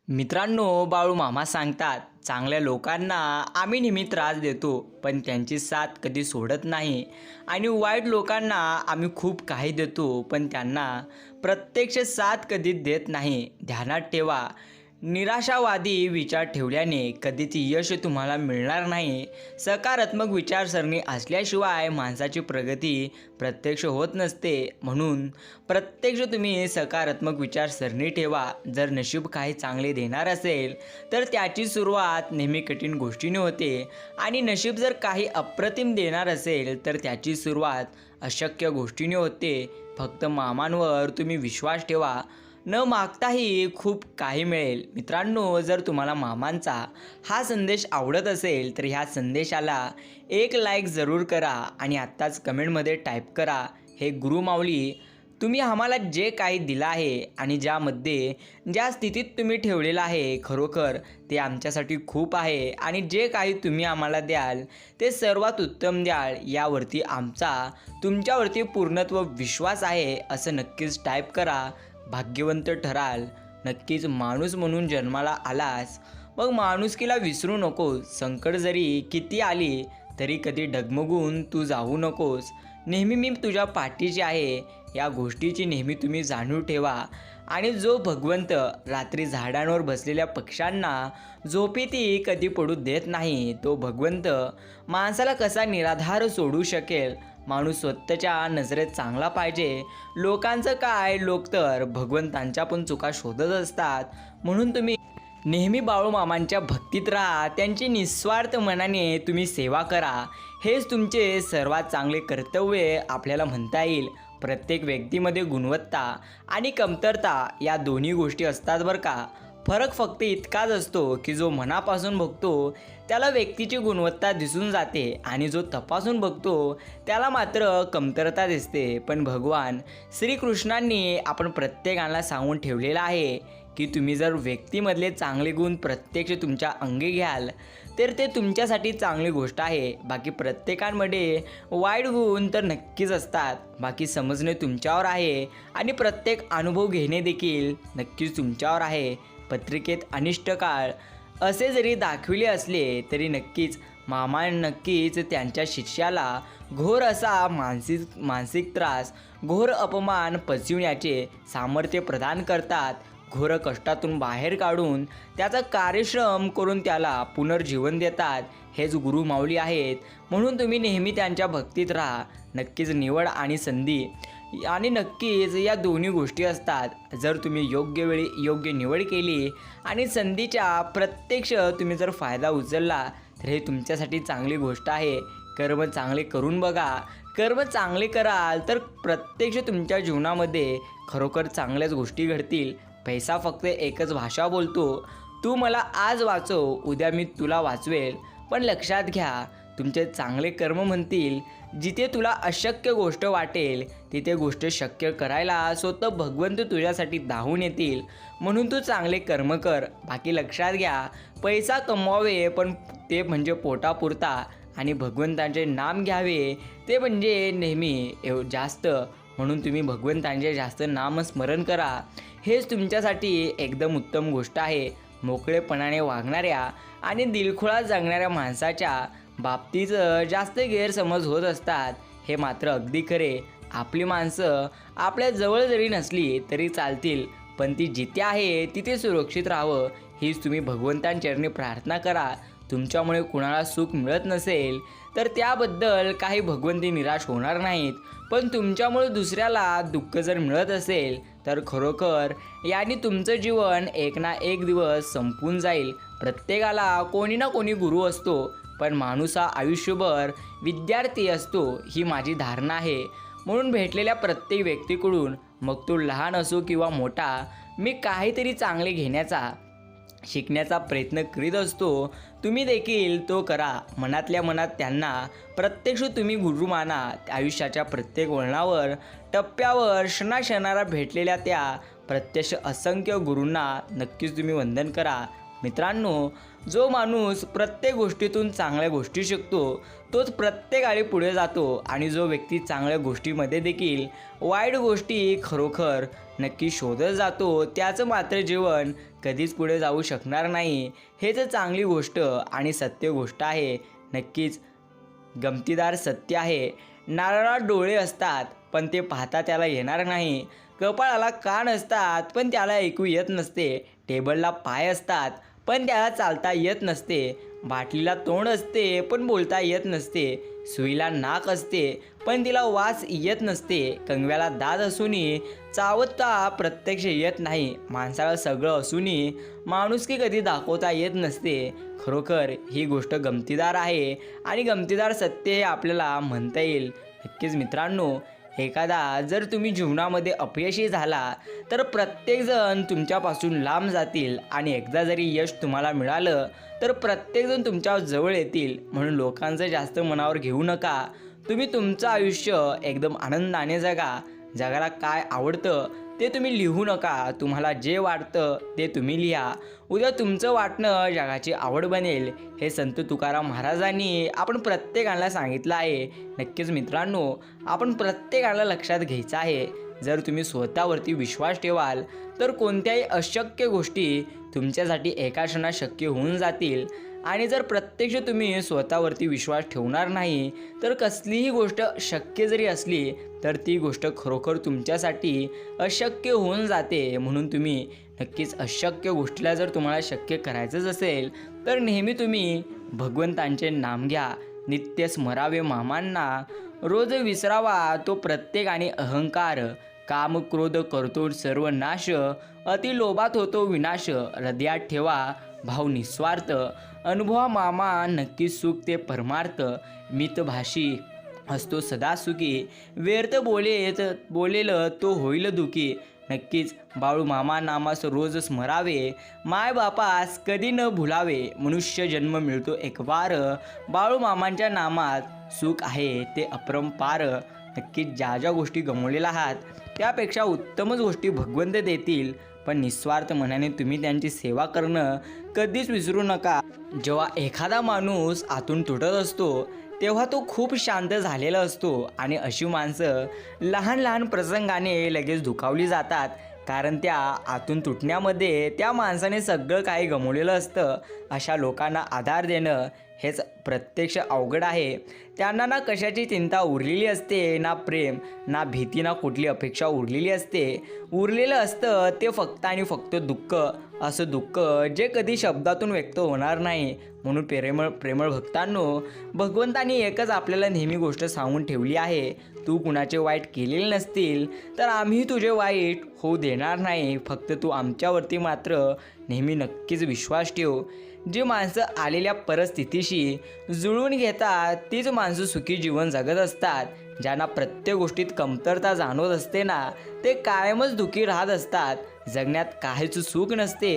मित्रांनो, बाळू मामा सांगतात, चांगल्या लोकांना आम्ही नेहमी त्रास देतो, पण त्यांची साथ कधी सोडत नाही. आणि वाईट लोकांना आम्ही खूप काही देतो, पण त्यांना प्रत्यक्ष साथ कधीच देत नाही. ध्यानात ठेवा, निराशावादी विचार ठेवल्याने कधीच यश तुम्हाला मिळणार नाही. सकारात्मक विचारसरणी असल्याशिवाय माणसाची प्रगती प्रत्यक्ष होत नसते. म्हणून प्रत्यक्ष तुम्ही सकारात्मक विचारसरणी ठेवा. जर नशीब काही चांगले देणार असेल तर त्याची सुरुवात नेहमी कठीण गोष्टीने होते, आणि नशीब जर काही अप्रतिम देणार असेल तर त्याची सुरुवात अशक्य गोष्टीने होते. फक्त मामांवर तुम्ही विश्वास ठेवा, न मागताही खूप काही मिळेल. मित्रांनो, जर तुम्हाला मामांचा हा संदेश आवडत असेल तर ह्या संदेशाला एक लाईक जरूर करा आणि आत्ताच कमेंटमध्ये टाईप करा, हे गुरुमाऊली, तुम्ही आम्हाला जे काही दिलं आहे आणि ज्या स्थितीत तुम्ही ठेवलेलं आहे, खरोखर ते आमच्यासाठी खूप आहे. आणि जे काही तुम्ही आम्हाला द्याल ते सर्वात उत्तम द्याल, यावरती आमचा तुमच्यावरती पूर्णत्व विश्वास आहे, असं नक्कीच टाईप करा. भाग्यवंत ठराल. नक्कीच माणूस म्हणून जन्माला आलास, मग माणुसकीला विसरू नकोस. संकट जरी किती आली तरी कधी डगमगून तू जाऊ नकोस. नेहमी मी तुझ्या पाठीशी आहे, या गोष्टीची नेहमी तुम्ही जाणीव ठेवा. आणि जो भगवंत रात्री झाडांवर बसलेल्या पक्ष्यांना झोपेतही कधी पडू देत नाही, तो भगवंत माणसाला कसा निराधार सोडू शकेल. माणूस स्वतःच्या नजरेत चांगला पाहिजे. लोकांचं काय, लोक तर भगवंतांच्या पण चुका शोधत असतात. म्हणून तुम्ही नेहमी बाळूमामांच्या भक्तीत राहा. त्यांची निस्वार्थ मनाने तुम्ही सेवा करा. हेच तुमचे सर्वात चांगले कर्तव्य आपल्याला म्हणता येईल. प्रत्येक व्यक्तीमध्ये गुणवत्ता आणि कमतरता या दोन्ही गोष्टी असतात बरं का. फरक फक्त इतकाच असतो की जो मनापासून बघतो त्याला व्यक्तीची गुणवत्ता दिसून जाते, आणि जो तपासून बघतो त्याला मात्र कमतरता दिसते. पण भगवान श्रीकृष्णांनी आपण प्रत्येकाला सांगून ठेवलेलं आहे की तुम्ही जर व्यक्तीमधले चांगले गुण प्रत्यक्ष तुमच्या अंगी घ्याल तर ते तुमच्यासाठी चांगली गोष्ट आहे. बाकी प्रत्येकांमध्ये वाईट गुण तर नक्कीच असतात. बाकी समजणे तुमच्यावर आहे आणि प्रत्येक अनुभव घेणे देखील नक्कीच तुमच्यावर आहे. पत्रिकेत अनिष्ट काळ असे जरी दाखविले असले तरी नक्कीच मामा नक्कीच त्यांच्या शिष्याला घोर असा मानसिक त्रास, घोर अपमान पचविण्याचे सामर्थ्य प्रदान करतात. घोर कष्टातून बाहेर काढून त्याचा कार्यश्रम करून त्याला पुनर्जीवन देतात. हेच गुरुमाऊली आहेत. म्हणून तुम्ही नेहमी त्यांच्या भक्तीत राहा. नक्कीच निवड आणि संधी, आणि नक्कीच या दोन्ही गोष्टी असतात. जर तुम्ही योग्य वेळी योग्य निवड केली आणि संधीचा प्रत्यक्ष तुम्ही जर फायदा उचलला तर हे तुमच्यासाठी चांगली गोष्ट आहे. कर्म चांगले करून बघा. कर्म चांगले कराल तर प्रत्यक्ष तुमच्या जीवनामध्ये खरोखर चांगल्याच गोष्टी घडतील. पैसा फक्त एकच भाषा बोलतो, तू मला आज वाचव, उद्या मी तुला वाचवेल. पण लक्षात घ्या, तुमचे चांगले कर्म म्हणतील, जिथे तुला अशक्य गोष्ट वाटेल तिथे गोष्ट शक्य करायला स्वतः भगवंत तुझ्यासाठी धावून येतील. म्हणून तू चांगले कर्म कर. बाकी लक्षात घ्या, पैसा कमवावे पण ते म्हणजे पोटापुरता, आणि भगवंतांचे नाम घ्यावे ते म्हणजे नेहमी जास्त. म्हणून तुम्ही भगवंतांचे जास्त नामस्मरण करा. हेच तुमच्यासाठी एकदम उत्तम गोष्ट आहे. मोकळेपणाने वागणाऱ्या आणि दिलखुळा जगणाऱ्या माणसाच्या बाबतीत जास्त गैरसमज होत असतात, हे मात्र अगदी खरे. आपली माणसं आपल्या जवळ जरी नसली तरी चालतील, पण ती जिथे आहे तिथे सुरक्षित राहावं हीच तुम्ही भगवंतांचरणी प्रार्थना करा. तुमच्यामुळे कुणाला सुख मिळत नसेल तर त्याबद्दल काही भगवंती निराश होणार नाहीत, पण तुमच्यामुळे दुसऱ्याला दुःख जर मिळत असेल तर खरोखर याने तुमचं जीवन एक ना एक दिवस संपून जाईल. प्रत्येकाला कोणी ना कोणी गुरु असतो, पण माणूस हा आयुष्यभर विद्यार्थी असतो, ही माझी धारणा आहे. म्हणून भेटलेल्या प्रत्येक व्यक्तीकडून, मग तो लहान असो किंवा मोठा, मी काहीतरी चांगले घेण्याचा, शिकण्याचा प्रयत्न करीत असतो. तुम्ही देखील तो करा. मनातल्या मनात त्यांना प्रत्यक्ष तुम्ही गुरु माना. आयुष्याच्या प्रत्येक वळणावर, टप्प्यावर, क्षणाक्षणाला भेटलेल्या त्या प्रत्यक्ष असंख्य गुरूंना नक्कीच तुम्ही वंदन करा. मित्रांनो, जो माणूस प्रत्येक गोष्टीतून चांगल्या गोष्टी शिकतो तोच प्रत्येक वेळी पुढे जातो आणि जो व्यक्ती चांगल्या गोष्टीमध्ये देखील वाईट गोष्टी खरोखर नक्की शोधत जातो त्याचं मात्र जीवन कधीच पुढे जाऊ शकणार नाही. हेच चांगली गोष्ट आणि सत्य गोष्ट आहे. नक्कीच गमतीदार सत्य आहे. नारळात डोळे असतात पण ते पाहता त्याला येणार नाही. कपाळाला कान असतात पण त्याला ऐकू येत नसते. टेबलला पाय असतात पण त्याला चालता येत नसते. बाटलीला तोंड असते पण बोलता येत नसते. सुईला नाक असते पण तिला वास येत नसते. कंगव्याला दात असूनही चावता प्रत्यक्ष येत नाही. माणसाला सगळं असूनही माणुसकी कधी दाखवता येत नसते. खरोखर ही गोष्ट गमतीदार आहे आणि गमतीदार सत्य हे आपल्याला म्हणता येईल. नक्कीच मित्रांनो, एखादा जर तुम्ही जीवनामध्ये अपयशी झाला तर प्रत्येकजण तुमच्यापासून लांब जातील आणि एकदा जरी यश तुम्हाला मिळालं तर प्रत्येकजण तुमच्या जवळ येतील. म्हणून लोकांचं जास्त मनावर घेऊ नका. तुम्ही तुमचं आयुष्य एकदम आनंदाने जगा. जगाला काय आवडतं ते तुम्ही लिहू नका. तुम्हाला जे वाटतं ते तुम्ही लिहा. उद्या तुमचं वाटणं जगाची आवड बनेल. हे संत तुकाराम महाराजांनी आपण प्रत्येकाला सांगितलं आहे. नक्कीच मित्रांनो, आपण प्रत्येकाला लक्षात घ्यायचं आहे. जर तुम्ही स्वतःवरती विश्वास ठेवाल तर कोणत्याही अशक्य गोष्टी तुमच्यासाठी एका क्षणात शक्य होऊन जातील. आणि जर प्रत्यक्ष तुम्ही स्वतःवरती विश्वास ठेवणार नाही तर कसलीही गोष्ट शक्य जरी असली तर ती गोष्ट खरोखर तुमच्यासाठी अशक्य होऊन जाते. म्हणून तुम्ही नक्कीच अशक्य गोष्टीला जर तुम्हाला शक्य करायचंच असेल तर नेहमी तुम्ही भगवंतांचे नाम घ्या. नित्य स्मरावे मामांना. रोज विसरावा तो प्रत्येक आणि अहंकार. काम क्रोध करतो सर्व नाश. अति लोभात होतो विनाश. हृदयात ठेवा भाव निस्वार्थ. अनुभवा मामा नक्की सुख ते परमार्थ. मितभाषी असतो सदा सुखी. व्यर्थ बोलेल तो होईल दुखी. नक्कीच बाळू मामा नामास रोज स्मरावे. माय बापास कधी न भुलावे. मनुष्य जन्म मिळतो एक वार. बाळू मामांच्या नामात सुख आहे ते अपरंपार. नक्कीच ज्या ज्या गोष्टी गमावलेल्या आहात त्यापेक्षा उत्तमच गोष्टी भगवंत देतील. पण निस्वार्थ मनाने तुम्ही त्यांची सेवा करणं कधीच विसरू नका. जेव्हा एखादा माणूस आतून तुटत असतो तेव्हा तो खूप शांत झालेला असतो आणि अशी माणसं लहान लहान प्रसंगाने लगेच दुखावली जातात. कारण त्या आतून तुटण्यामध्ये त्या माणसाने सगळं काही गमावलेलं असतं. अशा लोकांना आधार देणं हेच प्रत्यक्ष अवघड आहे. त्यांना ना कशाची चिंता उरलेली असते, ना प्रेम, ना भीती, ना कुठली अपेक्षा उरलेली असते. उरलेलं असतं ते फक्त आणि फक्त दुःख. असं दुःख जे कधी शब्दातून व्यक्त होणार नाही. म्हणून प्रेमळ भक्तांनो, भगवंतानी एकच आपल्याला नेहमी गोष्ट सांगून ठेवली आहे. तू कुणाचे वाईट केलेले नसतील तर आम्ही तुझे वाईट होऊ देणार नाही. फक्त तू आमच्यावरती मात्र नेहमी नक्कीच विश्वास ठेव. जी माणसं आलेल्या परिस्थितीशी जुळवून घेतात तीच माणसं सुखी जीवन जगत असतात. ज्यांना प्रत्येक गोष्टीत कमतरता जाणवत असते ना ते कायमच दुःखी राहत असतात. जगण्यात काहीच सुख नसते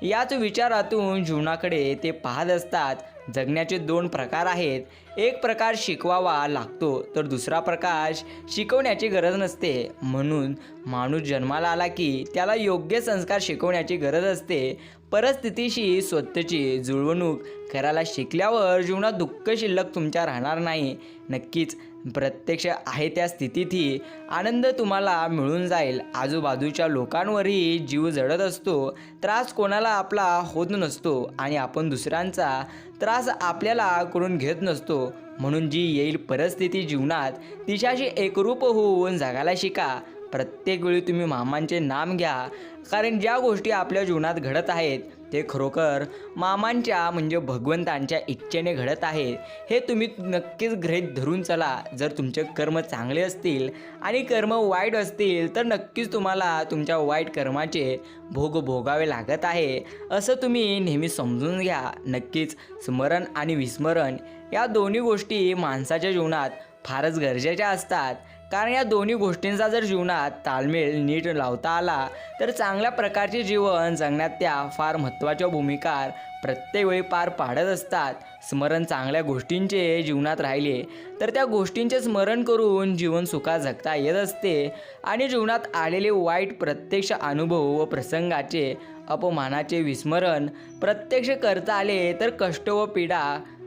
याच विचारातून जीवनाकडे ते पाहत असतात. जगण्याचे दोन प्रकार आहेत. एक प्रकार शिकवावा लागतो तर दुसरा प्रकार शिकवण्याची गरज नसते. म्हणून माणूस जन्माला आला की त्याला योग्य संस्कार शिकवण्याची गरज असते. परिस्थितीशी स्वतःची जुळवणूक करायला शिकल्यावर जीवनात दुःख शिल्लक तुमच्या राहणार नाही. नक्कीच प्रत्यक्ष आहे त्या स्थितीतही आनंद तुम्हाला मिळून जाईल. आजूबाजूच्या लोकांवरही जीव जडत असतो. त्रास कोणाला आपला होत नसतो आणि आपण दुसऱ्यांचा त्रास आपल्याला करून घेत नसतो. म्हणून जी येईल परिस्थिती जीवनात तिच्याशी एकरूप होऊन जगायला शिका. प्रत्येक वेळी तुम्ही मामांचे नाम घ्या. कारण ज्या गोष्टी आपल्या जीवनात घडत आहेत ते खरोखर मामांच्या म्हणजे भगवंतांच्या इच्छेने घडत आहेत. हे तुम्ही नक्कीच गृहीत धरून चला. जर तुमचे कर्म चांगले असतील आणि कर्म वाईट असतील तर नक्कीच तुम्हाला तुमच्या वाईट कर्माचे भोग भोगावे लागत आहे असं तुम्ही नेहमी समजून घ्या. नक्कीच स्मरण आणि विस्मरण या दोन्ही गोष्टी माणसाच्या जीवनात फारच गरजेच्या असतात. कारण या दोन्ही गोष्टींचा जर जीवनात ताळमेळ नीट लावता आला तर चांगल्या प्रकारचे जीवन जगण्यात त्या फार महत्त्वाच्या भूमिका प्रत्येक वेळी पार पाडत असतात. स्मरण चांगल्या गोष्टींचे जीवनात राहिले तर त्या गोष्टींचे स्मरण करून जीवन सुखात जगता येत असते आणि जीवनात आलेले वाईट प्रत्यक्ष अनुभव व प्रसंगाचे अपमानाचे विस्मरण प्रत्यक्ष करता आले तर कष्ट व पीडा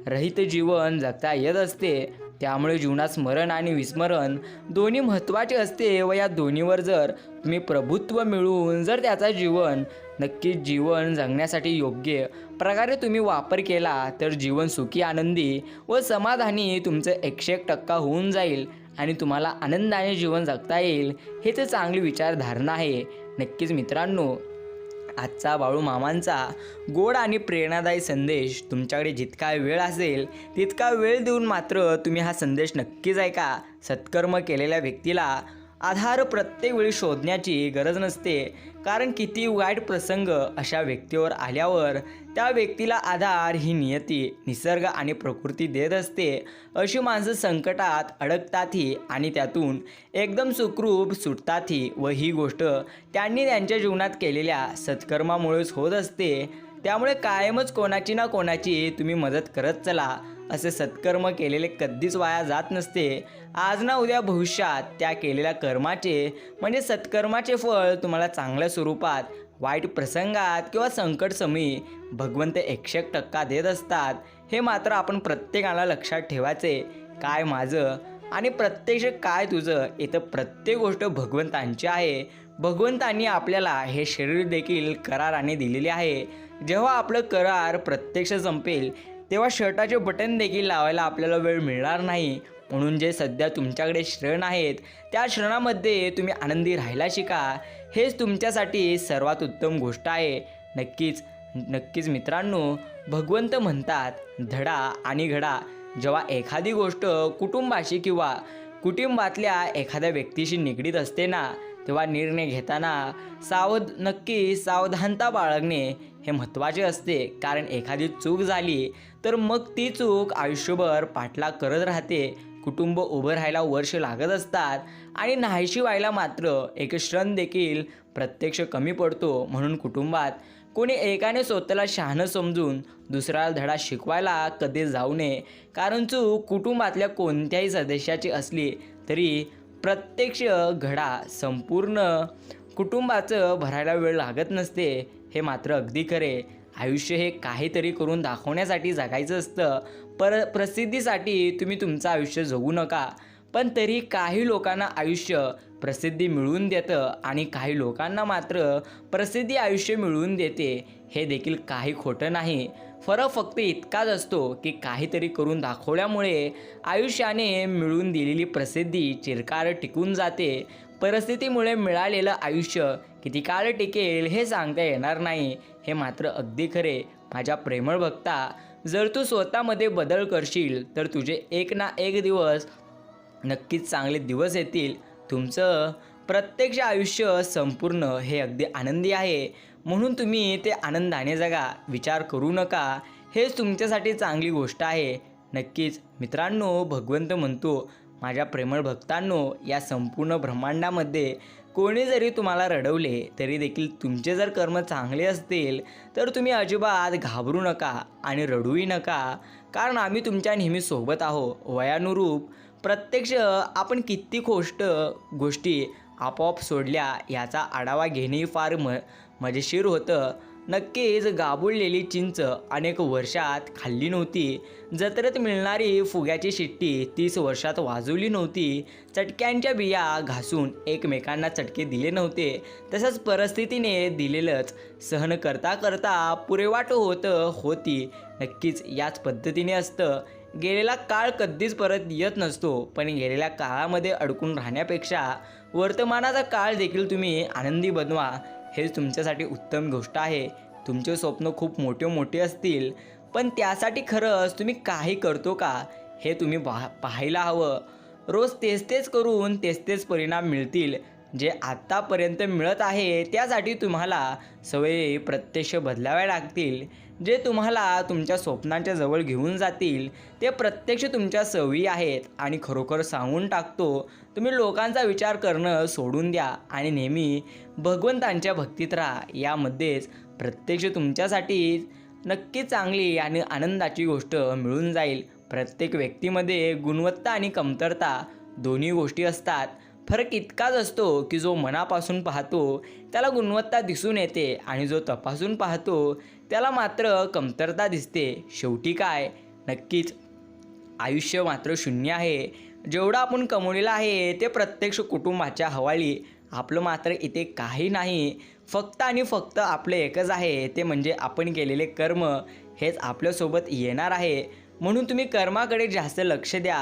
रहित जीवन जगता येत असते. त्यामुळे जीवनात स्मरण आणि विस्मरण दोन्ही महत्त्वाचे असते व या दोन्हीवर जर तुम्ही प्रभुत्व मिळवून जर त्याचा नक्कीच जीवन जगण्यासाठी योग्य प्रकारे तुम्ही वापर केला तर जीवन सुखी, आनंदी व समाधानी तुमचं 101% होऊन जाईल आणि तुम्हाला आनंदाने जीवन जगता येईल. हे तर चांगली विचारधारणा आहे. नक्कीच मित्रांनो, आजचा बाळूमामांचा गोड आणि प्रेरणादायी संदेश तुमच्याकडे जितका वेळ असेल तितका वेळ देऊन मात्र तुम्ही हा संदेश नक्कीच ऐका. सत्कर्म केलेल्या व्यक्तीला आधार प्रत्येक वेळी शोधण्याची गरज नसते, कारण किती वाईट प्रसंग अशा व्यक्तीवर आल्यावर त्या व्यक्तीला आधार ही नियती, निसर्ग आणि प्रकृती देत असते. अशी माणसं संकटात अडकतातही आणि त्यातून एकदम सुखरूप सुटतातही व ही गोष्ट त्यांनी त्यांच्या जीवनात केलेल्या सत्कर्मामुळेच होत असते. त्यामुळे कायमच कोणाची ना कोणाची तुम्ही मदत करत चला. असे सत्कर्म केलेले कधीच वाया जात नसते. आज ना उद्या भविष्यात त्या केलेल्या कर्माचे म्हणजे सत्कर्माचे फळ तुम्हाला चांगल्या स्वरूपात वाईट प्रसंगात किंवा संकटसमयी भगवंत 101% देत असतात. हे मात्र आपण प्रत्येकाला लक्षात ठेवायचे. काय माझं आणि प्रत्यक्ष काय तुझं, इथं प्रत्येक गोष्ट भगवंतांची आहे. भगवंतांनी आपल्याला हे शरीर देखील कराराने दिलेले आहे. जेव्हा आपलं करार प्रत्यक्ष संपेल तेव्हा शर्टाचे बटन देखील लावायला आपल्याला वेळ मिळणार नाही. म्हणून जे सध्या तुमच्याकडे क्षण आहेत त्या क्षणामध्ये तुम्ही आनंदी राहायला शिका. हेच तुमच्यासाठी सर्वात उत्तम गोष्ट आहे. नक्कीच मित्रांनो, भगवंत म्हणतात धडा आणि घडा. जेव्हा एखादी गोष्ट कुटुंबाशी किंवा कुटुंबातल्या एखाद्या व्यक्तीशी निगडीत असते ना, तेव्हा निर्णय घेताना सावधानता बाळगणे हे महत्त्वाचे असते. कारण एखादी चूक झाली तर मग ती चूक आयुष्यभर पाठलाग करत राहते. कुटुंब उभं राहायला वर्ष लागत असतात आणि नाहीशी व्हायला मात्र एक क्षण देखील प्रत्यक्ष कमी पडतो. म्हणून कुटुंबात कोणी एकाने स्वतःला शहाणं समजून दुसऱ्याला धडा शिकवायला कधी जाऊ नये. कारण चूक कुटुंबातल्या कोणत्याही सदस्याची असली तरी प्रत्यक्ष घडा संपूर्ण कुटुंबाचं भरायला वेळ लागत नसते. हे मात्र अगदी खरे. आयुष्य हे काहीतरी करून दाखवण्यासाठी जगायचं असतं. प्रसिद्धीसाठी तुम्ही तुमचं आयुष्य जगू नका. पण तरी काही लोकांना आयुष्य प्रसिद्धी मिळवून देतं आणि काही लोकांना मात्र प्रसिद्धी आयुष्य मिळवून देते. हे देखील काही खोटं नाही. फरक फक्त इतकाच असतो की काहीतरी करून दाखवल्यामुळे आयुष्याने मिळवून दिलेली प्रसिद्धी चिरकाल टिकून जाते. परिस्थितीमुळे मिळालेलं आयुष्य किती काळ टिकेल हे सांगता येणार नाही. हे मात्र अगदी खरे. माझ्या प्रेमळ भक्ता, जर तू स्वतःमध्ये बदल करशील तर तुझे एक ना एक दिवस नक्कीच चांगले दिवस येतील. तुमचं प्रत्यक्ष आयुष्य संपूर्ण हे अगदी आनंदी आहे. म्हणून तुम्ही ते आनंदाने जगा. विचार करू नका. हेच तुमच्यासाठी चांगली गोष्ट आहे. नक्कीच मित्रांनो, भगवंत म्हणतो माझ्या प्रेमळ भक्तांनो, या संपूर्ण ब्रह्मांडामध्ये कोणी जरी तुम्हाला रडवले तरी देखील तुमचे जर कर्म चांगले असतील तर तुम्ही अजिबात घाबरू नका आणि रडूही नका. कारण आम्ही तुमच्या नेहमी सोबत आहो. वयानुरूप प्रत्यक्ष आपण किती गोष्टी आपोआप सोडल्या याचा आढावा घेणेही फार मजेशीर होतं. नक्कीच गाबुळलेली चिंच अनेक वर्षात खाल्ली नव्हती. जत्रेत मिळणारी फुग्याची शिट्टी 30 वर्षात वाजवली नव्हती. चटक्यांच्या बिया घासून एकमेकांना चटके दिले नव्हते. तसंच परिस्थितीने दिलेलंच सहन करता करता पुरेवाट होती. नक्कीच याच पद्धतीने असतं. गेलेला काळ कधीच परत येत नसतो. पण गेलेल्या काळामध्ये अडकून राहण्यापेक्षा वर्तमानाचा काळ देखील तुम्ही आनंदी बनवा. हेच तुमच्यासाठी उत्तम गोष्ट आहे. तुमचे स्वप्न खूप मोठे असतील, पण त्यासाठी खरंच तुम्ही काही करतो का हे तुम्ही पाहायला हवं. रोज तेच करून तेच परिणाम मिळतील. जे आत्तापर्यंत मिळत आहे त्यासाठी तुम्हाला सवयी प्रत्यक्ष बदलाव्या लागतील. जे तुम्हाला तुमच्या स्वप्नांच्या जवळ घेऊन जातील ते प्रत्यक्ष तुमच्या सवयी आहेत. आणि खरोखर सांगून टाकतो, तुम्ही लोकांचा विचार करणं सोडून द्या आणि नेहमी भगवंतांच्या भक्तीत राहा. यामध्येच प्रत्यक्ष तुमच्यासाठी नक्की चांगली आणि आनंदाची गोष्ट मिळून जाईल. प्रत्येक व्यक्तीमध्ये गुणवत्ता आणि कमतरता दोन्ही गोष्टी असतात. फरक इतकाच असतो की जो मनापासून पाहतो त्याला गुणवत्ता दिसून येते आणि जो तपासून पाहतो त्याला मात्र कमतरता दिसते. शेवटी काय, नक्कीच आयुष्य मात्र शून्य आहे. जेवढं आपण कमवलेलं आहे ते प्रत्यक्ष कुटुंबाच्या हवाली. आपलं मात्र इथे काही नाही. फक्त आणि फक्त आपलं एकच आहे, ते म्हणजे आपण केलेले कर्म हेच आपल्यासोबत येणार आहे. म्हणून तुम्ही कर्माकडे जास्त लक्ष द्या.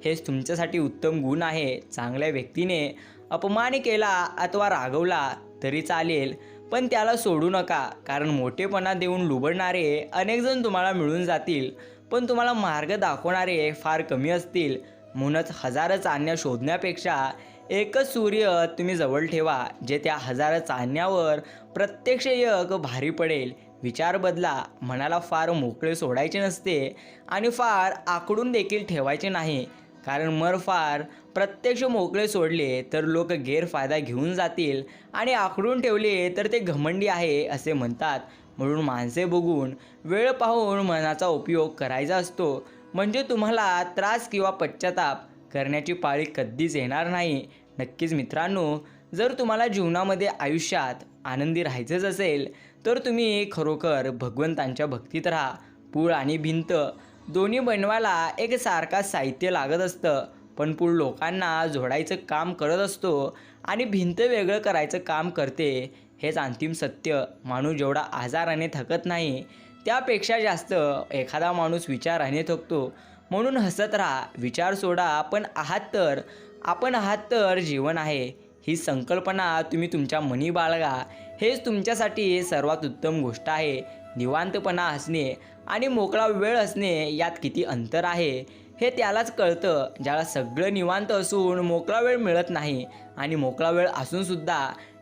हेच तुमच्यासाठी उत्तम गुण आहे. चांगल्या व्यक्तीने अपमान केला अथवा रागवला तरी चालेल, पण त्याला सोडू नका. कारण मोठेपणा देऊन लुबडणारे अनेक जण तुम्हाला मिळून जातील, पण तुम्हाला मार्ग दाखवणारे फार कमी असतील. म्हणूनच हजारो चांदण्या शोधण्यापेक्षा एकच सूर्य तुम्ही जवळ ठेवा, जे त्या हजारो चांदण्यावर प्रत्यक्ष एक भारी पडेल. विचार बदला. मनाला फार मोकळे सोडायचे नसते आणि फार आखडून देखील ठेवायचे नाही. कारण फार प्रत्यक्ष मोकळे सोडले तर लोक गैरफायदा घेऊन जातील आणि आखडून ठेवले तर ते घमंडी आहे असे म्हणतात. म्हणून माणसे बघून, वेळ पाहून मनाचा उपयोग करायचा असतो. म्हणजे तुम्हाला त्रास किंवा पश्चाताप करण्याची पाळी कधीच येणार नाही. नक्कीच मित्रांनो, जर तुम्हाला जीवनामध्ये आयुष्यात आनंदी राहायचंच असेल तर तुम्ही खरोखर भगवंतांच्या भक्तीत राहा. पूल आणि भिंत दोन्ही बनवायला एक सारखाच साहित्य लागत असतं, पण पूल लोकांना जोडायचं काम करत असतो आणि भिंत वेगळं करायचं काम करते. हेच अंतिम सत्य. माणूस जेवढा आजाराने थकत नाही त्यापेक्षा जास्त एखादा माणूस विचाराने थकतो. म्हणून हसत राहा, विचार सोडा, पण आपण आहात तर जीवन आहे. ही संकल्पना तुम्ही तुमच्या मनी बाळगा. हेच तुमच्यासाठी सर्वात उत्तम गोष्ट आहे. निवांतपणा असणे आणि मोकळा वेळ असणे यात किती अंतर आहे हे त्यालाच कळतं ज्याला सगळं निवांत असून मोकळा वेळ मिळत नाही, आणि मोकळा वेळ असूनसुद्धा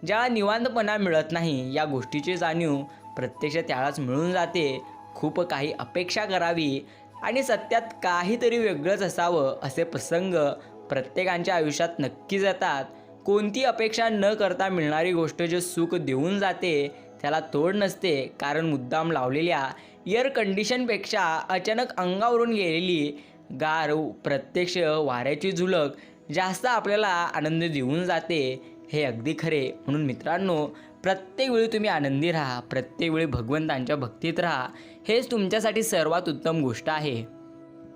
ज्याला निवांतपणा मिळत नाही. या गोष्टीची जाणीव प्रत्यक्ष त्यालाच मिळून जाते. खूप काही अपेक्षा करावी आणि सत्यात काहीतरी वेगळंच असावं असे प्रसंग प्रत्येकाच्या आयुष्यात नक्कीच येतात. कोणती अपेक्षा न करता मिळणारी गोष्ट जे सुख देऊन जाते त्याला तोड नसते. कारण मुद्दाम लावलेल्या एअर कंडिशनपेक्षा अचानक अंगावरून गेलेली गार प्रत्यक्ष वाऱ्याची झुळूक जास्त आपल्याला आनंद देऊन जाते. हे अगदी खरे. म्हणून मित्रांनो, प्रत्येक वेळी तुम्ही आनंदी राहा. प्रत्येक वेळी भगवंतांच्या भक्तीत राहा. हेच तुमच्यासाठी सर्वात उत्तम गोष्ट आहे.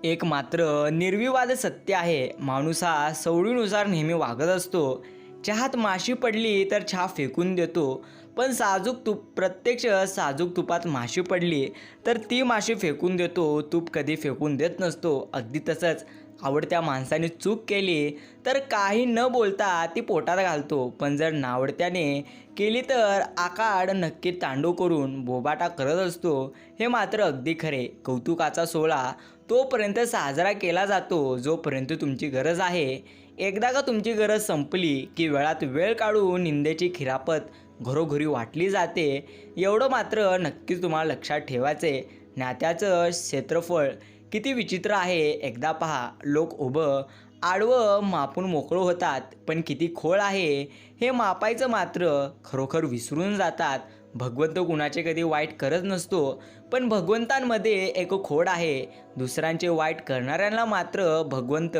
एक मात्र निर्विवाद सत्य आहे. माणूस हा सवडीनुसार नेहमी वागत असतो. चहात माशी पडली तर चहा फेकून देतो, पण प्रत्यक्ष साजूक तुपात माशी पडली तर ती माशी फेकून देतो. तूप कधी फेकून देत नसतो. अगदी तसंच आवडत्या माणसाने चूक केली तर काही न बोलता ती पोटात घालतो, पण जर नावडत्याने केली तर आकाड नक्की तांडव करून बोबाटा करत असतो. हे मात्र अगदी खरे. कौतुकाचा सोहळा तोपर्यंत साजरा केला जातो जोपर्यंत तुमची गरज आहे. एकदा का तुमची गरज संपली की वेळात वेळ काढून निंदेची खिरापत घरोघरी वाटली जाते. एवढं मात्र नक्कीच तुम्हाला लक्षात ठेवायचे. नात्याचं क्षेत्रफळ किती विचित्र आहे एकदा पहा. लोक उभं आडवं मापून मोकळं होतात, पण किती खोल आहे हे मापायचं मात्र खरोखर विसरून जातात. भगवंत कुणाचे कधी वाईट करत नसतो, पण भगवंतांमध्ये एक खोड आहे. दुसऱ्यांचे वाईट करणाऱ्यांना मात्र भगवंत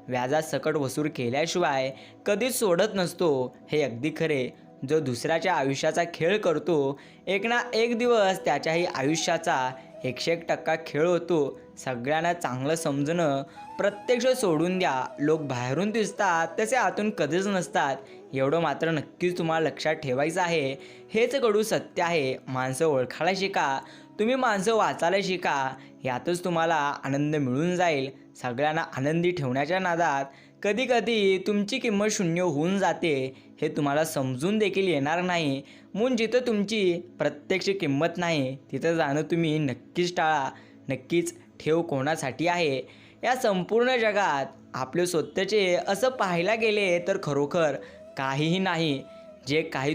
व्याजात सकट वसूल केल्याशिवाय कधीच सोडत नसतो. हे अगदी खरे. जो दुसऱ्याच्या आयुष्याचा खेळ करतो, एक ना एक दिवस त्याच्याही आयुष्याचा 101% खेळ होतो. सगळ्यांना चांगलं समजणं प्रत्यक्ष सोडून द्या. लोक बाहेरून दिसतात तसे आतून कधीच नसतात. एवढं मात्र नक्कीच तुम्हाला लक्षात ठेवायचं आहे. हेच कडू सत्य आहे. माणसं ओळखायला शिका. तुम्ही माणसं वाचायला शिका. यातच तुम्हाला आनंद मिळून जाईल. सगळ्यांना आनंदी ठेवण्याच्या नादात कधीकधी तुमची किंमत शून्य होऊन जाते. हे तुम्हाला समजून देखील येणार नाही. म्हणून जिथं तुमची प्रत्यक्ष किंमत नाही तिथं जाणं तुम्ही नक्कीच टाळा. नक्कीच ठेव कोणासाठी आहे या संपूर्ण जगात? आपले स्वतःचे असं पाहायला गेले तर खरोखर काहीही नाही. जे काही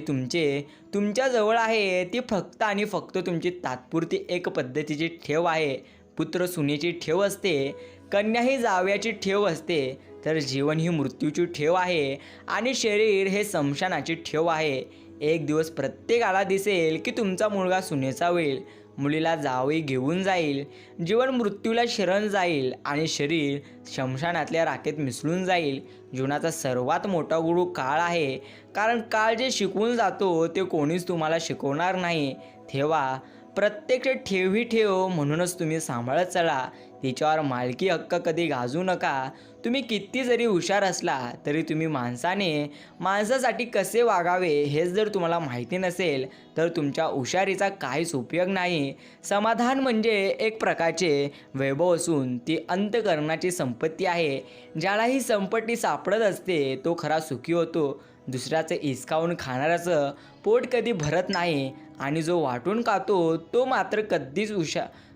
तुमच्याजवळ आहे ती फक्त आणि फक्त तुमची तात्पुरती एक पद्धतीची ठेव आहे. पुत्र सुनेची ठेव असते, कन्या ही जावयाची ठेव असते, तर जीवन ही मृत्यूची ठेव आहे आणि शरीर हे स्मशानाची ठेव आहे. एक दिवस प्रत्येकाला दिसेल की तुमचा मुलगा सुनेचा होईल, मुलीला जावई घेऊन जाईल, जीवन मृत्यूला शरण जाईल आणि शरीर शमशानातल्या राखेत मिसळून जाईल. जीवनाचा सर्वात मोठा गुरु काळ आहे, कारण काळ जे शिकवून जातो ते कोणीच तुम्हाला शिकवणार नाही. ठेवा प्रत्यक्ष ठेवी ठेव, म्हणूनच तुम्ही सांभाळत चला. तिच्यावर मालकी हक्क कधी गाजू नका. तुम्ही किती जरी हुशार असला तरी तुम्ही माणसासाठी कसे वागावे हेच जर तुम्हाला माहिती नसेल तर तुमच्या हुशारीचा काहीच उपयोग नाही. समाधान म्हणजे एक प्रकारचे वैभव असून ती अंतःकरणाची संपत्ती आहे. ज्याला ही संपत्ती सापडत असते तो खरा सुखी होतो. दुसऱ्याचं हिसकावून खाणाऱ्याचं पोट कधी भरत नाही आणि जो वाटून खातो तो मात्र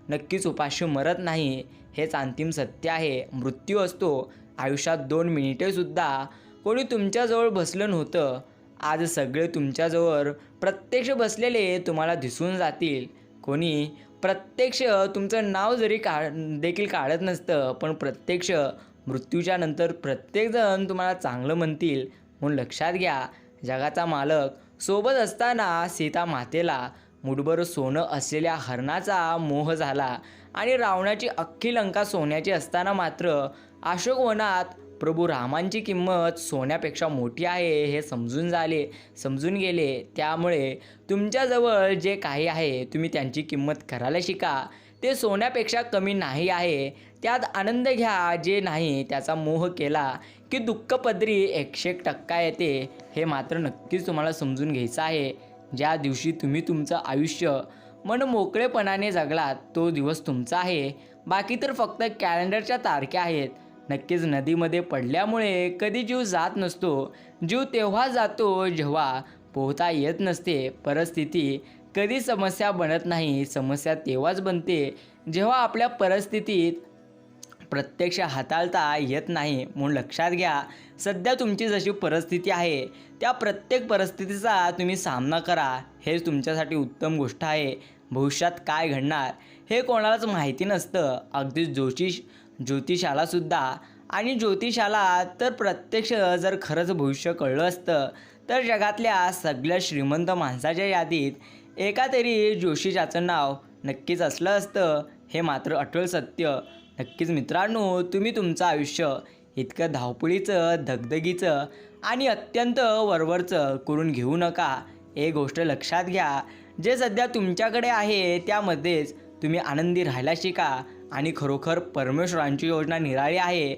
नक्कीच उपाशी मरत नाही. हेच अंतिम सत्य आहे. मृत्यू असतो. आयुष्यात 2 मिनिटेसुद्धा कोणी तुमच्याजवळ बसलं नव्हतं. आज सगळे तुमच्याजवळ प्रत्यक्ष बसलेले तुम्हाला दिसून जातील. कोणी प्रत्यक्ष तुमचं नाव जरी देखील काढत नसतं, पण प्रत्यक्ष मृत्यूच्या नंतर प्रत्येकजण तुम्हाला चांगलं म्हणतील. म्हणून लक्षात घ्या, जगाचा मालक सोबत असताना सीता मातेला मुठभर सोनं असलेल्या हरणाचा मोह झाला आणि रावणाची अख्खी लंका सोन्याची असताना मात्र अशोकवनात प्रभू रामांची किंमत सोन्यापेक्षा मोठी आहे हे समजून गेले. त्यामुळे तुमच्याजवळ जे काही आहे तुम्ही त्यांची किंमत करायला शिका. ते सोन्यापेक्षा कमी नाही आहे. त्यात आनंद घ्या. जे नाही त्याचा मोह केला की दुःख पदरी 101% येते. हे मात्र नक्कीच तुम्हाला समजून घ्यायचं आहे. ज्या दिवशी तुम्ही तुमचं आयुष्य मन मोकळेपणाने जगलात तो दिवस तुमचा आहे. बाकी तर फक्त कॅलेंडरच्या तारख्या आहेत. नक्कीच नदीमध्ये पडल्यामुळे कधी जीव जात नसतो. जीव तेव्हा जातो जेव्हा पोहता येत नसते. परिस्थिती कधी समस्या बनत नाही. समस्या तेव्हाच बनते जेव्हा आपल्या परिस्थितीत प्रत्यक्ष हाताळता येत नाही. म्हणून लक्षात घ्या, सध्या तुमची जशी परिस्थिती आहे त्या प्रत्येक परिस्थितीचा तुम्ही सामना करा. हेच तुमच्यासाठी उत्तम गोष्ट आहे. भविष्यात काय घडणार हे कोणालाच माहिती नसतं. अगदी ज्योतिषालासुद्धा. आणि ज्योतिषाला तर प्रत्यक्ष जर खरंच भविष्य कळलं असतं तर जगातल्या सगळ्या श्रीमंत माणसाच्या यादीत एका तरी जोशीच्याचं नाव नक्कीच असलं असतं. हे मात्र अटळ सत्य. नक्कीच मित्रांनो, तुम्ही तुमचं आयुष्य इतकं धावपळीचं, धगधगीचं आणि अत्यंत वरवरचं करून घेऊ नका. एक गोष्ट लक्षात घ्या, जे सध्या तुमच्याकडे आहे त्यामध्येच तुम्ही आनंदी राहायला शिका. आणि खरोखर परमेश्वरांची योजना निराळी आहे.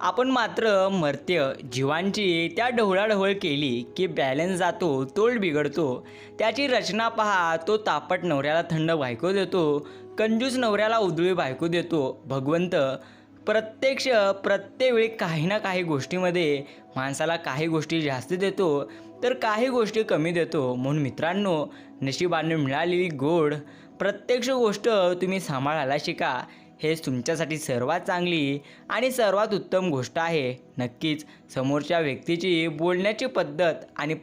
आपण मात्र मर्त्य जीवांची त्या ढवळाढवळ केली की बॅलन्स जातो, तोल बिघडतो. त्याची रचना पहा. तो तापट नवऱ्याला थंड बायको देतो, कंजूस नवऱ्याला उधळी बायको देतो. भगवंत प्रत्येक वेळी काही ना काही गोष्टीमध्ये माणसाला काही गोष्टी जास्त देतो तर काही गोष्टी कमी देतो. म्हणून मित्रांनो, नशिबाने मिळालेली प्रत्यक्ष गोष्ट तुम्ही सांभाळायला शिका. हेच तुमच्यासाठी सर्वात चांगली आणि सर्वात उत्तम गोष्ट आहे. नक्कीच समोरच्या व्यक्तीची बोलण्याची पद्धत आणि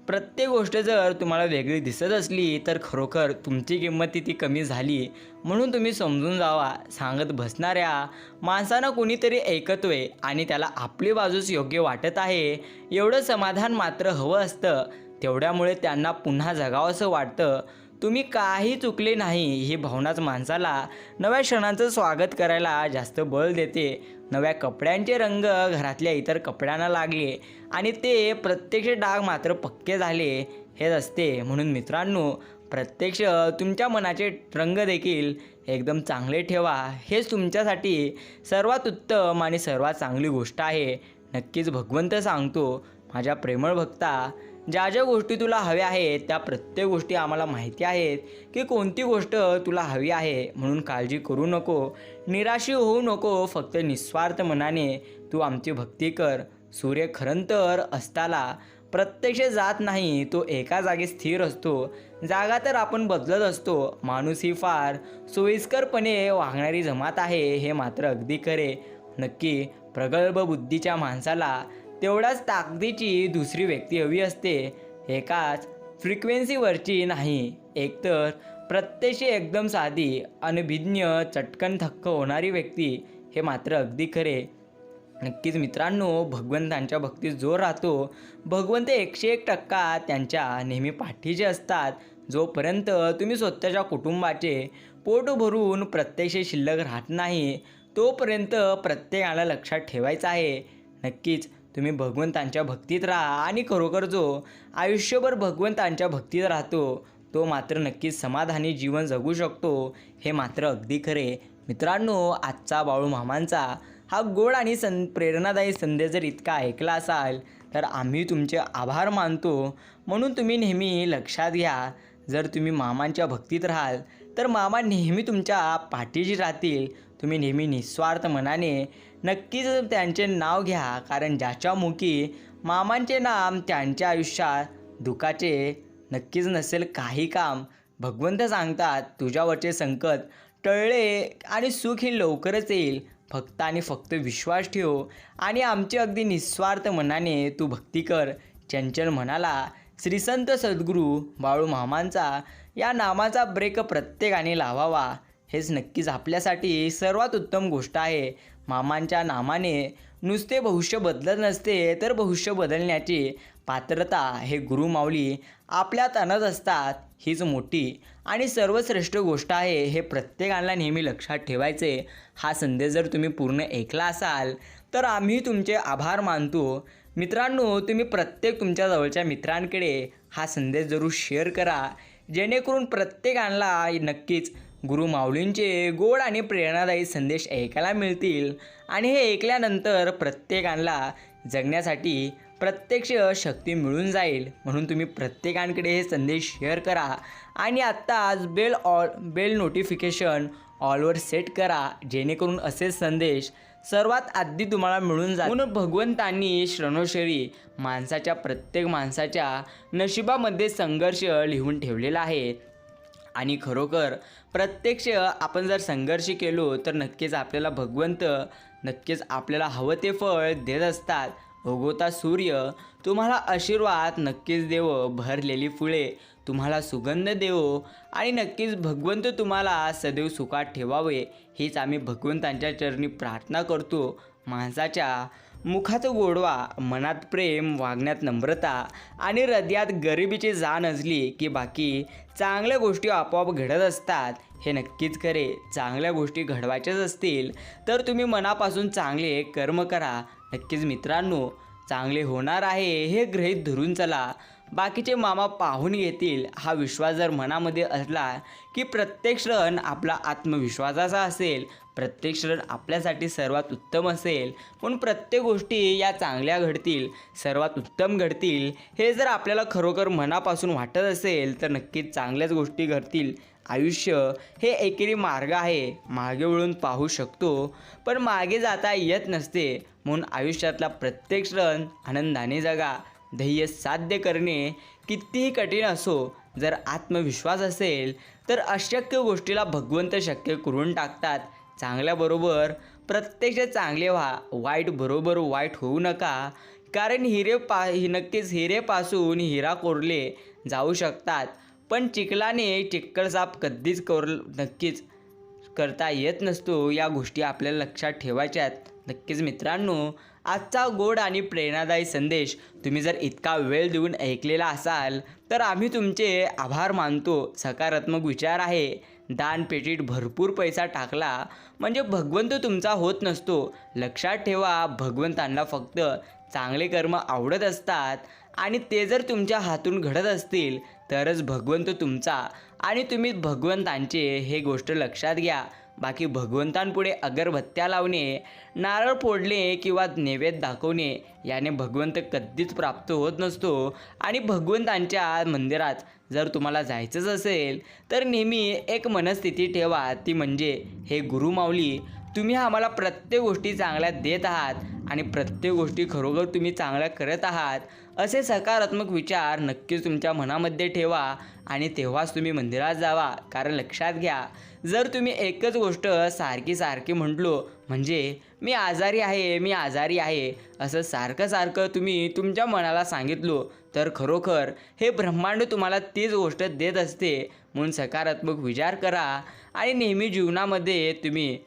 प्रत्येक गोष्ट जर तुम्हाला वेगळी दिसत असली तर खरोखर तुमची किंमत ती कमी झाली म्हणून तुम्ही समजून जावा. सांगत बसणाऱ्या माणसानं कोणीतरी ऐकतोय आणि त्याला आपली बाजूच योग्य वाटत आहे एवढं समाधान मात्र हवं असतं. तेवढ्यामुळे त्यांना पुन्हा जगावंसं वाटतं. तुम्ही काही चुकले नाही ही भावनाच माणसाला नव्या क्षणांचं स्वागत करायला जास्त बळ देते. नव्या कपड्यांचे रंग घरातल्या इतर कपड्यांना लागले आणि ते प्रत्यक्ष डाग मात्र पक्के झाले हेच असते. म्हणून मित्रांनो, प्रत्यक्ष तुमच्या मनाचे रंग देखील एकदम चांगले ठेवा. हेच तुमच्यासाठी सर्वात उत्तम आणि सर्वात चांगली गोष्ट आहे. नक्कीच भगवंत सांगतो, माझ्या प्रेमळ भक्ता, ज्या ज्या गोष्टी तुला हव्या आहेत त्या प्रत्येक गोष्टी आम्हाला माहिती आहेत की कोणती गोष्ट तुला हवी आहे. म्हणून काळजी करू नको, निराशी होऊ नको. फक्त निस्वार्थ मनाने तू आमची भक्ती कर. सूर्य खरंतर अस्ताला प्रत्यक्ष जात नाही, तो एका जागी स्थिर असतो. जागा तर आपण बदलत असतो. माणूस ही फार सोयीस्करपणे वागणारी जमात आहे हे मात्र अगदी खरे. नक्की प्रगल्भ बुद्धीच्या माणसाला तेवढ्याच ताकदीची दुसरी व्यक्ती हवी असते. एकाच फ्रिक्वेन्सीवरची नाही. एकतर प्रत्यक्ष एकदम साधी, अनभिज्ञ, चटकन थक्क होणारी व्यक्ती. हे मात्र अगदी खरे. नक्कीच मित्रांनो, भगवंतांच्या भक्तीत जो राहतो, भगवंत 101% त्यांच्या नेहमी पाठीचे असतात. जोपर्यंत तुम्ही स्वतःच्या कुटुंबाचे पोट भरून प्रत्यक्ष शिल्लक राहत नाही, तोपर्यंत प्रत्येकाला लक्षात ठेवायचं आहे. नक्कीच तुम्ही भगवंतांच्या भक्तीत राहा आणि खरोखर जो आयुष्यभर भगवंतांच्या भक्तीत राहतो, तो मात्र नक्कीच समाधानी जीवन जगू शकतो. हे मात्र अगदी खरे. मित्रांनो, आजचा बाळू मामांचा हा गोड आणि प्रेरणादायी संदेश जर इतका ऐकला असाल, तर आम्ही तुमचे आभार मानतो. म्हणून तुम्ही नेहमी लक्षात घ्या, जर तुम्ही मामांच्या भक्तीत राहाल, तर मामा नेहमी तुमच्या पाठीशी राहतील. तुम्ही नेहमी निस्वार्थ मनाने नक्कीच त्यांचे नाव घ्या, कारण ज्याच्या मुखी मामांचे नाम त्यांच्या आयुष्यात दुःखाचे नक्कीच नसेल काही काम. भगवंत सांगतात, तुझ्यावरचे संकट टळले आणि सुख हे लवकरच येईल. फक्त आणि फक्त विश्वास ठेव आणि आमचे अगदी निस्वार्थ मनाने तू भक्ती कर. चंचल म्हणाला, श्रीसंत सद्गुरू बाळू मामांचा या नामाचा ब्रेक प्रत्येकाने लावावा. हेच नक्कीच आपल्यासाठी सर्वात उत्तम गोष्ट आहे. मामांच्या नामाने नुसते भविष्य बदलत नसते, तर भविष्य बदलण्याची पात्रता हे गुरुमाऊली आपल्यात आणत असतात. हीच मोठी आणि सर्वश्रेष्ठ गोष्ट आहे. हे प्रत्येकाला नेहमी लक्षात ठेवायचे. हा संदेश जर तुम्ही पूर्ण ऐकला असाल, तर आम्ही तुमचे आभार मानतो. मित्रांनो, तुम्ही प्रत्येक तुमच्या जवळच्या मित्रांकडे हा संदेश जरूर शेअर करा, जेणेकरून प्रत्येकाला नक्कीच गुरुमाऊलींचे गोड आणि प्रेरणादायी संदेश ऐकायला मिळतील आणि हे ऐकल्यानंतर प्रत्येकाला जगण्यासाठी प्रत्यक्ष शक्ती मिळून जाईल. म्हणून तुम्ही प्रत्येकाकडे हे संदेश शेअर करा आणि आत्ताच बेल नोटिफिकेशन ऑलवर सेट करा, जेणेकरून असे संदेश सर्वात आधी तुम्हाला मिळून जाईल. म्हणून भगवंतांनी श्रणोशरी माणसाच्या प्रत्येक माणसाच्या नशिबामध्ये संघर्ष लिहून ठेवलेला आहे आणि खरोखर प्रत्यक्ष आपण जर संघर्ष केलो, तर नक्कीच आपल्याला भगवंत नक्कीच आपल्याला हवं ते फळ देत असतात. उगवता सूर्य तुम्हाला आशीर्वाद नक्कीच देवो, भरलेली फुले तुम्हाला सुगंध देवो आणि नक्कीच भगवंत तुम्हाला सदैव सुखात ठेवावे, हीच आम्ही भगवंतांच्या चरणी प्रार्थना करतो. माणसाच्या मुखात गोडवा, मनात प्रेम, वागण्यात नम्रता आणि हृदयात गरिबीची जाण असली की बाकी चांगल्या गोष्टी आपोआप घडत असतात. हे नक्कीच खरे. चांगल्या गोष्टी घडवायच्याच असतील, तर तुम्ही मनापासून चांगले कर्म करा. नक्कीच मित्रांनो, चांगले होणार आहे हे गृहीत धरून चला. बाकीचे मामा पाहून घेतील, हा विश्वास जर मनामध्ये असला की प्रत्येक क्षण आपला आत्मविश्वासाचा असेल, प्रत्येक क्षण आपल्यासाठी सर्वात उत्तम असेल. म्हणून प्रत्येक गोष्टी या चांगल्या घडतील, सर्वात उत्तम घडतील. हे जर आपल्याला खरोखर मनापासून वाटत असेल, तर नक्कीच चांगल्याच गोष्टी घडतील. आयुष्य हे एकेरी मार्ग आहे, मागे वळून पाहू शकतो पण मागे जाता येत नसते. म्हणून आयुष्यातला प्रत्येक क्षण आनंदाने जगा. ध्येय साध्य करणे कितीही कठीण असो, जर आत्मविश्वास असेल तर अशक्य गोष्टीला भगवंत शक्य करून टाकतात. चांगल्याबरोबर प्रत्यक्ष चांगले व्हा, वाईट बरोबर वाईट होऊ नका, कारण नक्कीच हिरेपासून हिरा कोरले जाऊ शकतात, पण चिखलाने चिखल साफ कधीच नक्कीच करता येत नसतो. या गोष्टी आपल्याला लक्षात ठेवायच्यात. नक्कीच मित्रांनो, आजचा गोड आणि प्रेरणादायी संदेश तुम्ही जर इतका वेळ देऊन ऐकलेला असाल, तर आम्ही तुमचे आभार मानतो. सकारात्मक विचार आहे. दानपेटीत भरपूर पैसा टाकला म्हणजे भगवंत तुमचा होत नसतो. लक्षात ठेवा, भगवंतांना फक्त चांगले कर्म आवडत असतात आणि ते जर तुमच्या हातून घडत असतील, तरच भगवंत तुमचा आणि तुम्ही भगवंतांचे, हे गोष्ट लक्षात घ्या. बाकी भगवंतांपुढे अगरबत्त्या लावणे, नारळ फोडणे किंवा नैवेद्य दाखवणे याने भगवंत कधीच प्राप्त होत नसतो. आणि भगवंतांच्या मंदिरात जर तुम्हाला जायचंच असेल, तर नेहमी एक मनस्थिती ठेवा, ती म्हणजे हे गुरुमाऊली, तुम्ही आम्हाला प्रत्येक गोष्टी चांगल्या देत आहात आणि प्रत्येक गोष्टी खरोखर तुम्ही चांगल्या करत आहात, असे सकारात्मक विचार नक्कीच तुमच्या मनामध्ये ठेवा आणि तेव्हाच तुम्ही मंदिरात जावा. कारण लक्षात घ्या, जर तुम्ही एकच गोष्ट सारखी म्हटलो, म्हणजे मी आजारी आहे असं सारखं तुम्ही तुमच्या मनाला सांगितलो, तर खरोखर हे ब्रह्मांड तुम्हाला तीच गोष्ट देत असते. म्हणून सकारात्मक विचार करा आणि नेहमी जीवनामध्ये तुम्ही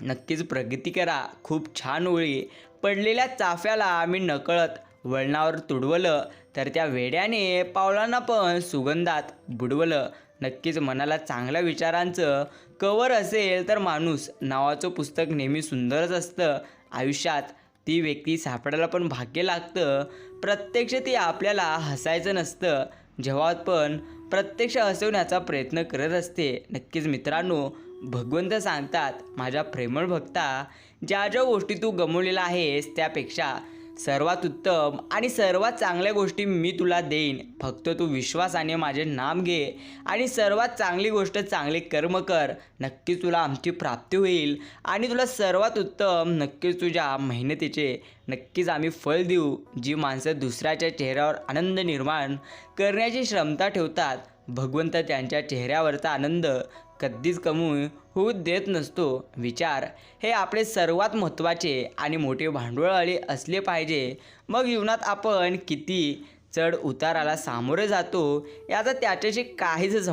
नक्कीच प्रगती करा. खूप छान ओळी. पडलेल्या चाफ्याला आम्ही नकळत वळणावर तुडवलं तर त्या वेड्याने पावलांना पण सुगंधात बुडवलं. नक्कीच मनाला चांगल्या विचारांचं कवर असेल तर माणूस नावाचं पुस्तक नेहमी सुंदरच असतं. आयुष्यात ती व्यक्ती सापडायला पण भाग्य लागतं. प्रत्यक्ष ती आपल्याला हसायचं नसतं, जेव्हा पण प्रत्यक्ष हसवण्याचा प्रयत्न करत असते. नक्कीच मित्रांनो, भगवंत सांगतात, माझ्या प्रेमळ भक्ता, ज्या ज्या गोष्टी तू गमावलेल्या आहेस त्यापेक्षा सर्वात उत्तम आणि सर्वात चांगल्या गोष्टी मी तुला देईन. फक्त तू विश्वासाने माझे नाम घे आणि सर्वात चांगली गोष्ट चांगले कर्म कर. नक्कीच तुला आमची प्राप्ती होईल आणि तुला सर्वात उत्तम नक्कीच तुझ्या मेहनतीचे नक्कीच आम्ही फळ देऊ. जी माणसं दुसऱ्याच्या चेहऱ्यावर आनंद निर्माण करण्याची क्षमता ठेवतात, भगवंत त्यांच्या चेहऱ्यावरचा आनंद कधीच कमी होऊ देत नसतो. विचार हे आपले सर्वात महत्त्वाचे आणि मोठे भांडवल असले पाहिजे. मग जीवनात आपण किती चढ उताराला सामोरे जातो याचा त्याच्याशी काहीच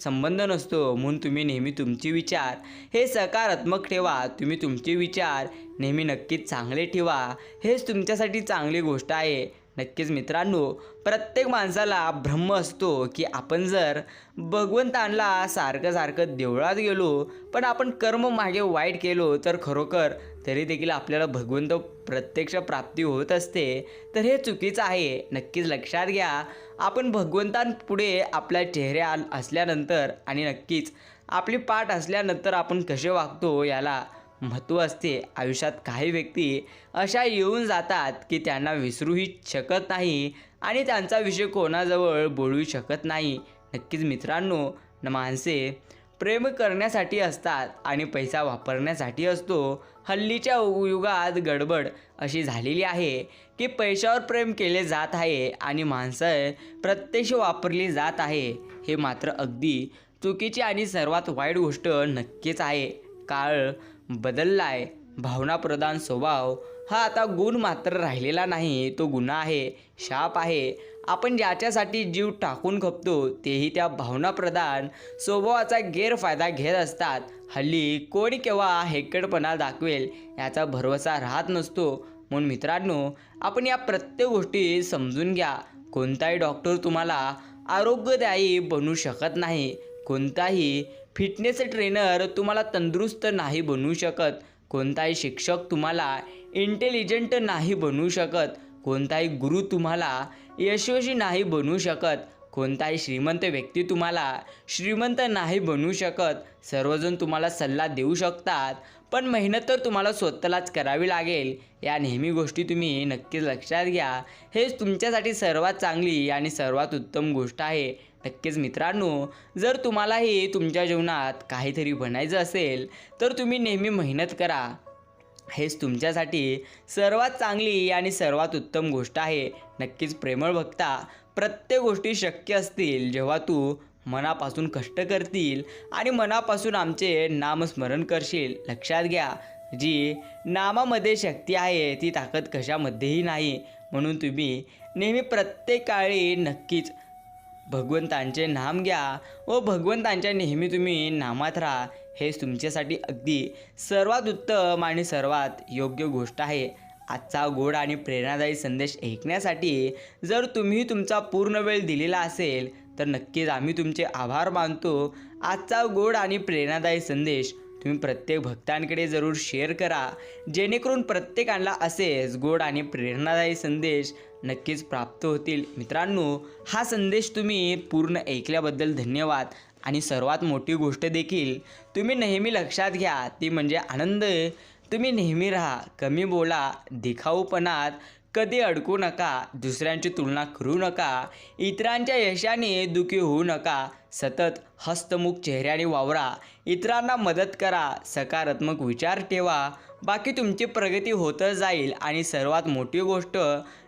संबंध नसतो. म्हणून तुम्ही नेहमी तुमचे विचार हे सकारात्मक ठेवा. तुम्ही तुमचे विचार नेहमी नक्कीच चांगले ठेवा. हेच तुमच्यासाठी चांगली गोष्ट आहे. नक्कीच मित्रांनो, प्रत्येक माणसाला भ्रम असतो की आपण जर भगवंतांना सारखं सारखं देवळात गेलो पण आपण कर्म मागे वाईट केलो तर खरोखर तरी देखील आपल्याला भगवंत प्रत्यक्ष प्राप्ती होत असते. तर हे चुकीचं आहे. नक्कीच लक्षात घ्या, आपण भगवंतांपुढे आपल्या चेहऱ्या असल्यानंतर आणि नक्कीच आपली पाठ असल्यानंतर आपण कसे वागतो याला महत्त्व असते. आयुष्यात काही व्यक्ती अशा येऊन जातात की त्यांना विसरूही शकत नाही आणि त्यांचा विषय कोणाजवळ बोलू शकत नाही. नक्कीच मित्रांनो, माणसे प्रेम करण्यासाठी असतात आणि पैसा वापरण्यासाठी असतो. हल्लीच्या युगात गडबड अशी झालेली आहे की पैशावर प्रेम केले जात आहे आणि माणसं प्रत्यक्ष वापरली जात आहे. हे मात्र अगदी चुकीची आणि सर्वात वाईट गोष्ट नक्कीच आहे. काळ बदललाय. भावनाप्रधान स्वभाव हा आता गुण मात्र राहिलेला नाही, तो गुन्हा आहे, शाप आहे. आपण ज्याच्यासाठी जीव टाकून खपतो तेही त्या भावनाप्रधान स्वभावाचा गैरफायदा घेत असतात. हल्ली कोणी केव्हा हेक्कडपणा दाखवेल याचा भरवसा राहत नसतो. म्हणून मित्रांनो, आपण या प्रत्येक गोष्टी समजून घ्या. कोणताही डॉक्टर तुम्हाला आरोग्यदायी बनवू शकत नाही. कोणताही फिटनेस ट्रेनर तुम्हाला तंदुरुस्त नाही बनवू शकत. कोणताही शिक्षक तुम्हाला इंटेलिजंट नाही बनवू शकत. कोणताही गुरु तुम्हाला यशस्वी नाही बनवू शकत. कोणताही श्रीमंत व्यक्ती तुम्हाला श्रीमंत नाही बनवू शकत. सर्वजण तुम्हाला सल्ला देऊ शकतात पण मेहनत तर तुम्हाला स्वतःलाच करावी लागेल. या नेहमी गोष्टी तुम्ही नक्कीच लक्षात घ्या. हेच तुमच्यासाठी सर्वात चांगली आणि सर्वात उत्तम गोष्ट आहे. नक्कीच मित्रांनो, जर तुम्हालाही तुमच्या जीवनात काहीतरी बनायचं असेल तर तुम्ही नेहमी मेहनत करा. हेच तुमच्यासाठी सर्वात चांगली आणि सर्वात उत्तम गोष्ट आहे. नक्कीच प्रेमळ भक्ता, प्रत्येक गोष्टी शक्य असतील जेव्हा तू मनापासून कष्ट करतील आणि मनापासून आमचे नामस्मरण करशील. लक्षात घ्या, जी नामामध्ये शक्ती आहे ती ताकद कशामध्येही नाही. म्हणून तुम्ही नेहमी प्रत्येक काळी नक्कीच भगवंतांचे नाम घ्या व भगवंतांच्या नेहमी तुम्ही नामात राहा. हेच तुमच्यासाठी अगदी सर्वात उत्तम आणि सर्वात योग्य गोष्ट आहे. आजचा गोड आणि प्रेरणादायी संदेश ऐकण्यासाठी जर तुम्ही तुमचा पूर्ण वेळ दिलेला असेल तर नक्कीच आम्ही तुमचे आभार मानतो. आजचा गोड आणि प्रेरणादायी संदेश तुम्ही प्रत्येक भक्तांकडे जरूर शेअर करा, जेणेकरून प्रत्येकाला असेच गोड आणि प्रेरणादायी संदेश नक्कीच प्राप्त होतील. मित्रांनो, हा संदेश तुम्ही पूर्ण ऐकल्याबद्दल धन्यवाद. आणि सर्वात मोठी गोष्ट देखील तुम्ही नेहमी लक्षात घ्या, ती म्हणजे आनंद. तुम्ही नेहमी राहा, कमी बोला, दिखाऊपणात कधी अडकू नका, दुसऱ्यांची तुलना करू नका, इतरांच्या यशाने दुःखी होऊ नका, सतत हस्तमुख चेहऱ्याने वावरा, इतरांना मदत करा, सकारात्मक विचार ठेवा, बाकी तुमची प्रगती होतच जाईल. आणि सर्वात मोठी गोष्ट,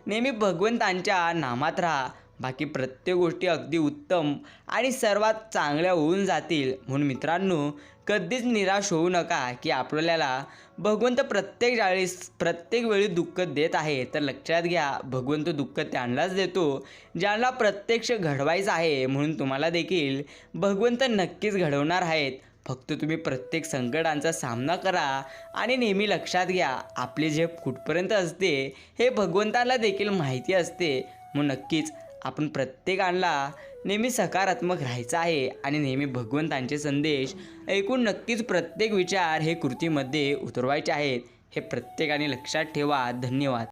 नेहमी भगवंतांच्या नामात राहा, बाकी प्रत्येक गोष्टी अगदी उत्तम आणि सर्वात चांगल्या होऊन जातील. म्हणून मित्रांनो, कधीच निराश होऊ नका की आपल्याला भगवंत प्रत्येक वेळी दुःख देत आहे. तर लक्षात घ्या, भगवंत दुःख त्यांनाच देतो ज्यांना प्रत्यक्ष घडवायचं आहे. म्हणून तुम्हाला देखील भगवंत नक्कीच घडवणार आहेत. फक्त तुम्ही प्रत्येक संकटांचा सामना करा आणि नेहमी लक्षात घ्या, आपली झेप कुठपर्यंत असते हे भगवंताला देखील माहिती असते. मग नक्कीच आपण प्रत्येकाला नेहमी सकारात्मक राहायचं आहे आणि नेहमी भगवंतांचे संदेश ऐकून नक्कीच प्रत्येक विचार हे कृतीमध्ये उतरवायचे आहेत. हे प्रत्येकाने लक्षात ठेवा. धन्यवाद.